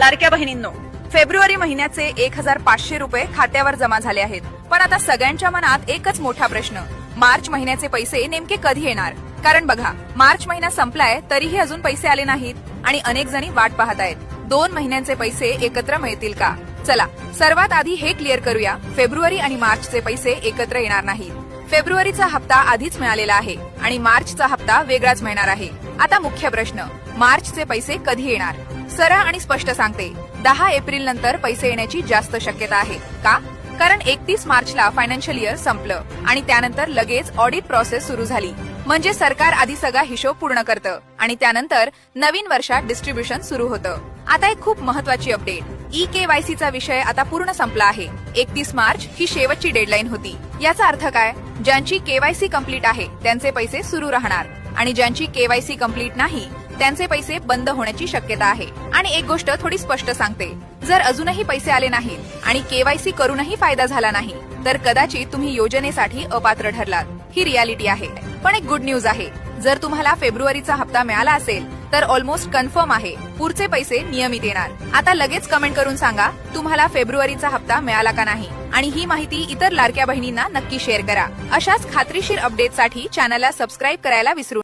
लाडक्या बहिणींनो, फेब्रुवारी महिन्याचे 1500 रुपये खात्यावर जमा झाले आहेत. पण आता सगळ्यांच्या मनात एकच मोठा प्रश्न, मार्च महिन्याचे पैसे नेमके कधी येणार? कारण बघा, मार्च महिना संपलाय तरीही अजून पैसे आले नाहीत आणि अनेक जणी वाट पाहत आहेत. 2 महिन्यांचे पैसे एकत्र मिळतील का? चला सर्वात आधी हे क्लिअर करूया, फेब्रुवारी आणि मार्चचे पैसे एकत्र येणार नाहीत. फेब्रुवारीचा हप्ता आधीच मिळालेला आहे आणि मार्चचा हप्ता वेगळाच मिळणार आहे. आता मुख्य प्रश्न, मार्चचे पैसे कधी येणार? सरळ आणि स्पष्ट सांगते, 10 एप्रिल नंतर पैसे येण्याची जास्त शक्यता आहे. का? कारण 31 मार्चला फायनान्शियल इयर संपलं आणि त्यानंतर लगेच ऑडिट प्रोसेस सुरू झाली. म्हणजे सरकार आधी सगळा हिशोब पूर्ण करतं आणि त्यानंतर नवीन वर्षात डिस्ट्रीब्युशन सुरू होतं. आता एक खूप महत्वाची अपडेट, ई-केवायसीचा विषय आता पूर्ण संपला आहे. 31 मार्च ही शेवटची डेडलाईन होती. याचा अर्थ काय? ज्यांची केवायसी कंप्लीट आहे त्यांचे पैसे सुरू राहणार आणि ज्यांची केवायसी कंप्लीट नाही त्यांचे पैसे बंद होण्याची शक्यता आहे. आणि एक गोष्ट थोडी स्पष्ट सांगते, जर अजूनही पैसे आले नाहीत आणि केवायसी करूनही फायदा झाला नाही तर कदाचित तुम्ही योजनेसाठी अपात्र ठरलात. ही रियालिटी आहे. पण एक गुड न्यूज आहे, जर तुम्हाला फेब्रुवारीचा हप्ता मिळाला असेल तर ऑलमोस्ट कन्फर्म आहे, पुढचे पैसे नियमित येणार. आता लगेच कमेंट करून सांगा तुम्हाला फेब्रुवारीचा हप्ता मिळाला का नाही आणि ही माहिती इतर लाडक्या बहिणींना नक्की शेअर करा. अशाच खात्रीशीर अपडेटसाठी चॅनलला सबस्क्राईब करायला विसरू